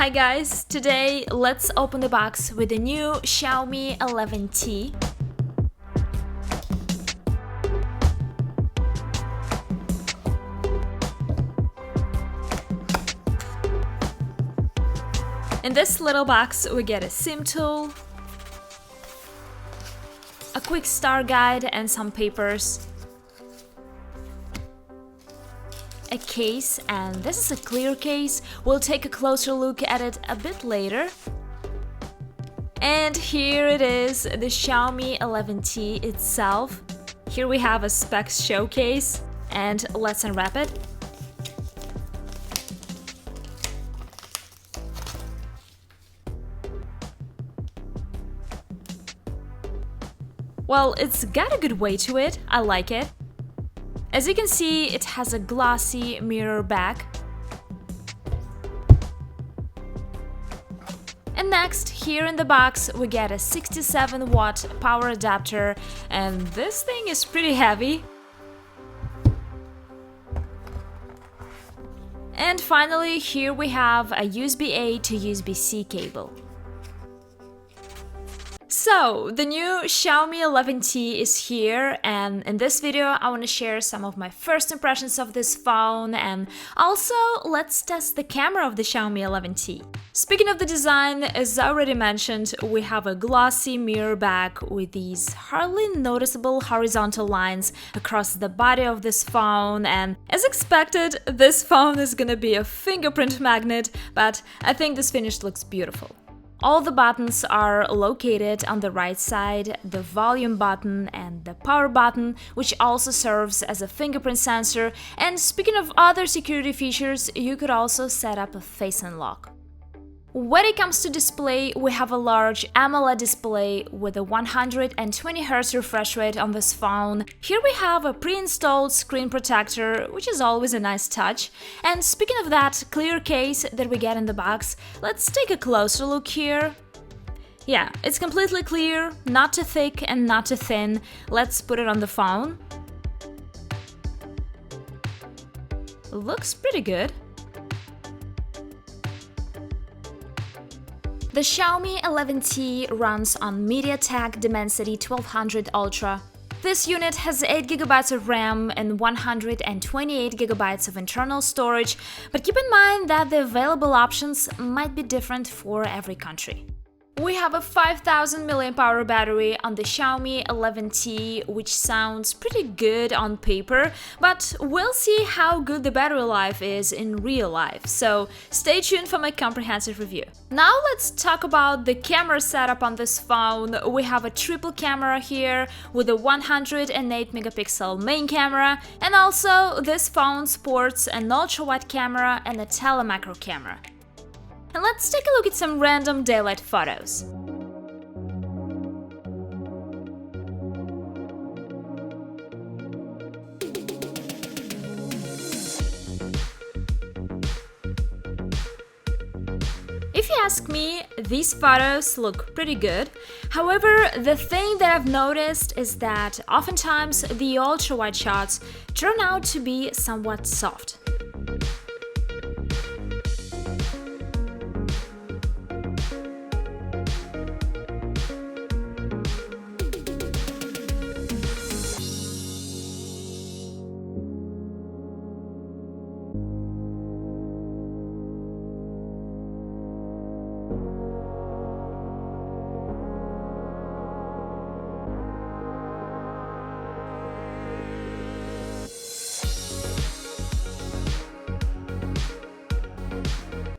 Hi guys, today let's open the box with the new Xiaomi 11T. In this little box we get a SIM tool, a quick start guide and some papers, a case, and this is a clear case. We'll take a closer look at it a bit later. And here it is, the Xiaomi 11T itself. Here we have a specs showcase, and let's unwrap it. Well, it's got a good weight to it, I like it. As you can see, it has a glossy mirror back. And next, here in the box, we get a 67-watt power adapter, and this thing is pretty heavy. And finally, here we have a USB-A to USB-C cable. So, the new Xiaomi 11T is here, and in this video I want to share some of my first impressions of this phone, and also let's test the camera of the Xiaomi 11T. Speaking of the design, as I already mentioned, we have a glossy mirror back with these hardly noticeable horizontal lines across the body of this phone, and as expected, this phone is gonna be a fingerprint magnet, but I think this finish looks beautiful. All the buttons are located on the right side, the volume button and the power button, which also serves as a fingerprint sensor, and speaking of other security features, you could also set up a face unlock. When it comes to display, we have a large AMOLED display with a 120Hz refresh rate on this phone. Here we have a pre-installed screen protector, which is always a nice touch. And speaking of that clear case that we get in the box, let's take a closer look here. Yeah, it's completely clear, not too thick and not too thin. Let's put it on the phone. Looks pretty good. The Xiaomi 11T runs on MediaTek Dimensity 1200 Ultra. This unit has 8GB of RAM and 128GB of internal storage, but keep in mind that the available options might be different for every country. We have a 5000 mAh battery on the Xiaomi 11T, which sounds pretty good on paper, but we'll see how good the battery life is in real life, so stay tuned for my comprehensive review. Now let's talk about the camera setup on this phone. We have a triple camera here with a 108MP main camera, and also this phone sports an ultra-wide camera and a telemacro camera. And let's take a look at some random daylight photos. If you ask me, these photos look pretty good. However, the thing that I've noticed is that oftentimes the ultra-wide shots turn out to be somewhat soft.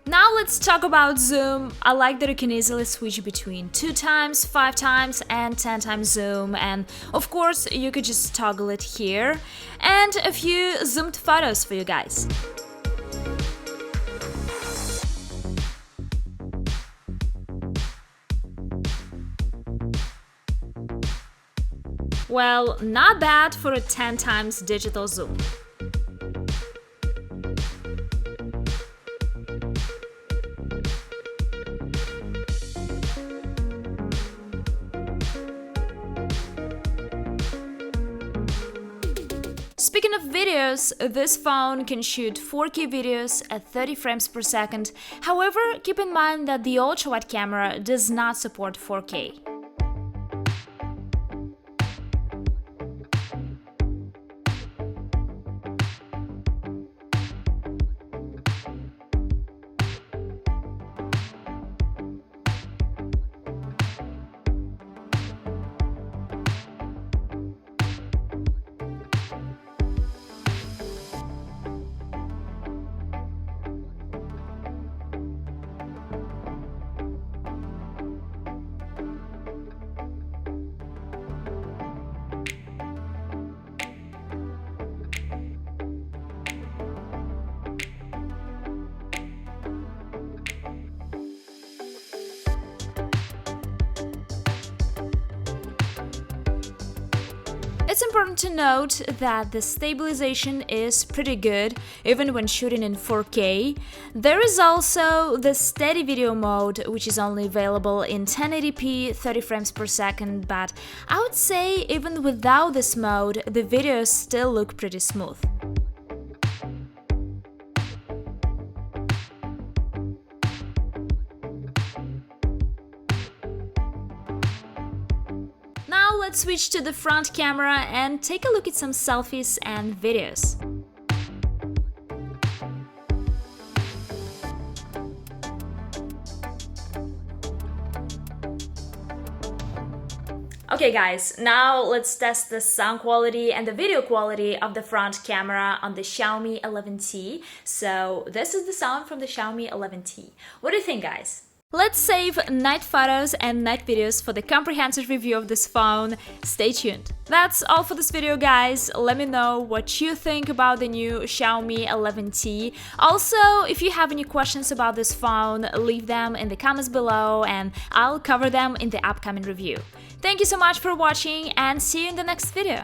Now let's talk about zoom. I like that you can easily switch between 2x, 5x and 10x zoom, and of course you could just toggle it here, and a few zoomed photos for you guys. Well, not bad for a 10x digital zoom. Speaking of videos, this phone can shoot 4K videos at 30 frames per second. However, keep in mind that the ultra-wide camera does not support 4K. It's important to note that the stabilization is pretty good, even when shooting in 4K. There is also the steady video mode, which is only available in 1080p 30 frames per second, but I would say even without this mode, the videos still look pretty smooth. Now let's switch to the front camera and take a look at some selfies and videos. Okay guys, now let's test the sound quality and the video quality of the front camera on the Xiaomi 11T. So this is the sound from the Xiaomi 11T. What do you think, guys? Let's save night photos and night videos for the comprehensive review of this phone. Stay tuned. That's all for this video, guys. Let me know what you think about the new Xiaomi 11T. Also, if you have any questions about this phone, leave them in the comments below and I'll cover them in the upcoming review. Thank you so much for watching and see you in the next video.